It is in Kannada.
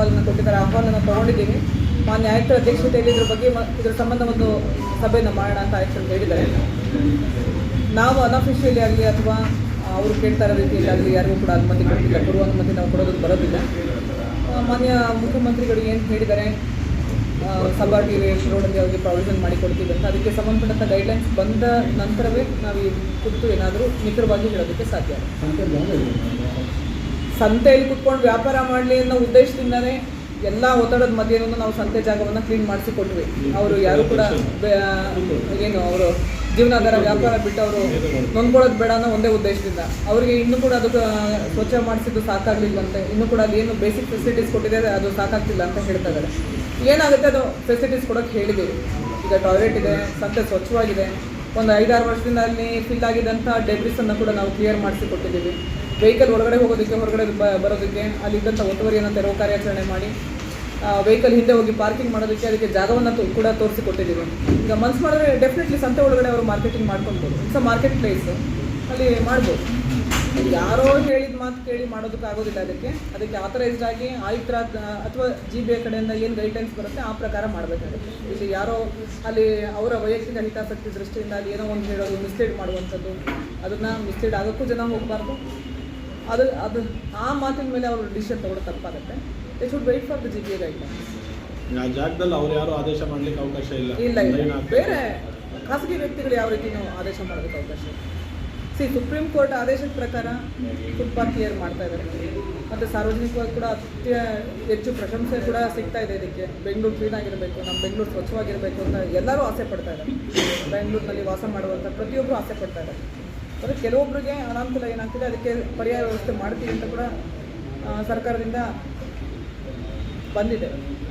ಅಹವಾಲನ್ನು ಕೊಟ್ಟಿದ್ದಾರೆ. ಅಹವಾಲನ್ನು ತೊಗೊಂಡಿದ್ದೀನಿ. ಮಾನ್ಯ ಆಯುಕ್ತರ ಅಧ್ಯಕ್ಷತೆಯಲ್ಲಿ ಇದ್ರ ಬಗ್ಗೆ ಇದರ ಸಂಬಂಧ ಒಂದು ಸಭೆಯನ್ನು ಮಾಡೋಣ ಅಂತ ಆಯುಕ್ತರು ಹೇಳಿದ್ದಾರೆ. ನಾವು ಅನ್ಅಫಿಷಿಯಲಿ ಆಗಲಿ ಅಥವಾ ಅವರು ಕೇಳ್ತಾ ಇರೋ ರೀತಿಯಲ್ಲಾಗಲಿ ಯಾರಿಗೂ ಕೂಡ ಅನುಮತಿ ಕೊಟ್ಟಿಲ್ಲ, ಪೂರ್ವಾನುಮತಿ ನಾವು ಕೊಡೋದಕ್ಕೆ ಬರೋದಿಲ್ಲ. ಮಾನ್ಯ ಮುಖ್ಯಮಂತ್ರಿಗಳು ಏನು ಹೇಳಿದ್ದಾರೆ, ಸಬಾರ್ಡಿನೇಟ್ ರೋಡಲ್ಲಿ ಅವರಿಗೆ ಪ್ರಾವಿಷನ್ ಮಾಡಿಕೊಡ್ತೀವಿ ಅಂತ, ಅದಕ್ಕೆ ಸಂಬಂಧಪಟ್ಟಂಥ ಗೈಡ್ಲೈನ್ಸ್ ಬಂದ ನಂತರವೇ ನಾವು ಈ ಕುರಿತು ಏನಾದರೂ ನಿಖರವಾಗಿ ಹೇಳೋದಕ್ಕೆ ಸಾಧ್ಯ. ಸಂತೆಯಲ್ಲಿ ಕುತ್ಕೊಂಡು ವ್ಯಾಪಾರ ಮಾಡಲಿ ಅನ್ನೋ ಉದ್ದೇಶದಿಂದಲೇ ಎಲ್ಲ ಒತ್ತಡದ ಮಧ್ಯೆಯೂ ನಾವು ಸಂತೆ ಜಾಗವನ್ನು ಕ್ಲೀನ್ ಮಾಡಿಸಿಕೊಟ್ವಿ. ಅವರು ಯಾರು ಕೂಡ ಏನು ಅವರು ಜೀವನಾಧಾರ ವ್ಯಾಪಾರ ಬಿಟ್ಟು ಅವರು ನೊಂದ್ಕೊಳ್ಳೋದು ಬೇಡ ಅನ್ನೋ ಒಂದೇ ಉದ್ದೇಶದಿಂದ ಅವರಿಗೆ ಇನ್ನೂ ಕೂಡ ಅದು ಸ್ವಚ್ಛ ಮಾಡಿಸಿದ್ದು ಸಾಕಾಗಲಿಲ್ಲಂತೆ. ಇನ್ನೂ ಕೂಡ ಅಲ್ಲಿ ಏನು ಬೇಸಿಕ್ ಫೆಸಿಲಿಟೀಸ್ ಕೊಟ್ಟಿದ್ದಾರೆ ಅದು ಸಾಕಾಗ್ತಿಲ್ಲ ಅಂತ ಹೇಳ್ತಾ ಇದ್ದಾರೆ. ಏನಾಗುತ್ತೆ ಅದು ಫೆಸಿಲಿಟೀಸ್ ಕೊಡೋಕ್ಕೆ ಹೇಳಿದ್ದೀವಿ. ಈಗ ಟಾಯ್ಲೆಟ್ ಇದೆ, ಸಂತೆ ಸ್ವಚ್ಛವಾಗಿದೆ. ಒಂದು 5-6 ವರ್ಷದಿಂದ ಅಲ್ಲಿ ಫಿಲ್ ಆಗಿದ್ದಂಥ ಡೆಬ್ರಿಸನ್ನು ಕೂಡ ನಾವು ಕ್ಲಿಯರ್ ಮಾಡಿಸಿಕೊಟ್ಟಿದ್ದೀವಿ. ವೆಹಿಕಲ್ ಒಳಗಡೆ ಹೋಗೋದಕ್ಕೆ ಹೊರಗಡೆ ಬರೋದಕ್ಕೆ ಅಲ್ಲಿದ್ದಂಥ ಒತ್ತುವರಿಯನ್ನು ತೆರವು ಕಾರ್ಯಾಚರಣೆ ಮಾಡಿ ವೆಹಿಕಲ್ ಹಿಂದೆ ಹೋಗಿ ಪಾರ್ಕಿಂಗ್ ಮಾಡೋದಕ್ಕೆ ಅದಕ್ಕೆ ಜಾಗವನ್ನು ಕೂಡ ತೋರಿಸಿಕೊಟ್ಟಿದ್ದೀವಿ. ಈಗ ಮನ್ಸು ಮಾಡಿದ್ರೆ ಡೆಫಿನೆಟ್ಲಿ ಸಂತೆ ಒಳಗಡೆ ಅವರು ಮಾರ್ಕೆಟಿಂಗ್ ಮಾಡ್ಕೊಳ್ಬೋದು. ಇಟ್ಸ್ ಅ ಮಾರ್ಕೆಟ್ ಪ್ಲೇಸು, ಅಲ್ಲಿ ಮಾಡ್ಬೋದು. ಯಾರೋ ಹೇಳಿದ ಮಾತು ಕೇಳಿ ಮಾಡೋದಕ್ಕಾಗೋದಿಲ್ಲ. ಅದಕ್ಕೆ ಆಥರೈಸ್ಡ್ ಆಗಿ ಆಯುಕ್ತರ ಅಥವಾ GBA ಕಡೆಯಿಂದ ಏನು ಗೈಡ್ಲೈನ್ಸ್ ಬರುತ್ತೆ ಆ ಪ್ರಕಾರ ಮಾಡಬೇಕಾಗುತ್ತೆ. ಇಲ್ಲಿ ಯಾರೋ ಅಲ್ಲಿ ಅವರ ವೈಯಕ್ತಿಕ ಹಿತಾಸಕ್ತಿ ದೃಷ್ಟಿಯಿಂದ ಅಲ್ಲಿ ಏನೋ ಒಂದು ಹೇಳೋದು, ಮಿಸ್ಲೀಡ್ ಮಾಡುವಂಥದ್ದು, ಅದನ್ನು ಮಿಸ್ಲೀಡ್ ಆಗೋಕ್ಕೂ ಜನ ಹೋಗಬಾರ್ದು. ಅದು ಆ ಮಾತಿನ ಮೇಲೆ ಅವರು ಡಿಸಿಷನ್ ತಗೊಳ್ಳೋ ತಪ್ಪಾಗುತ್ತೆ. They should wait for the GBA guidelines. ಆ ಜಾಗದಲ್ಲಿ ಅವ್ರು ಯಾರು ಆದೇಶ ಮಾಡಲಿಕ್ಕೆ ಅವಕಾಶ ಇಲ್ಲ. ಬೇರೆ ಖಾಸಗಿ ವ್ಯಕ್ತಿಗಳು ಯಾವ ರೀತಿಯೂ ಆದೇಶ ಮಾಡೋದಕ್ಕೆ ಅವಕಾಶ ಇಲ್ಲ. ಸುಪ್ರೀಂ ಕೋರ್ಟ್ ಆದೇಶದ ಪ್ರಕಾರ ಫುಟ್ಪಾತ್ ಕ್ಲಿಯರ್ ಮಾಡ್ತಾ ಇದ್ದಾರೆ ಮತ್ತು ಸಾರ್ವಜನಿಕವಾಗಿ ಕೂಡ ಹೆಚ್ಚು ಪ್ರಶಂಸೆ ಕೂಡ ಸಿಗ್ತಾ ಇದೆ. ಇದಕ್ಕೆ ಬೆಂಗಳೂರು ಕ್ಲೀನ್ ಆಗಿರಬೇಕು, ನಮ್ಮ ಬೆಂಗಳೂರು ಸ್ವಚ್ಛವಾಗಿರಬೇಕು ಅಂತ ಎಲ್ಲರೂ ಆಸೆ ಪಡ್ತಾ ಇದ್ದಾರೆ. ಬೆಂಗಳೂರಿನಲ್ಲಿ ವಾಸ ಮಾಡುವಂಥ ಪ್ರತಿಯೊಬ್ಬರು ಆಸೆ ಪಡ್ತಾ ಇದ್ದಾರೆ. ಆದರೆ ಕೆಲವೊಬ್ಬರಿಗೆ ಅನಾನುಕೂಲ ಏನಾಗ್ತಿದೆ, ಅದಕ್ಕೆ ಪರ್ಯಾಯ ವ್ಯವಸ್ಥೆ ಮಾಡ್ತೀವಿ ಅಂತ ಕೂಡ ಸರ್ಕಾರದಿಂದ ಬಂದಿದೆ.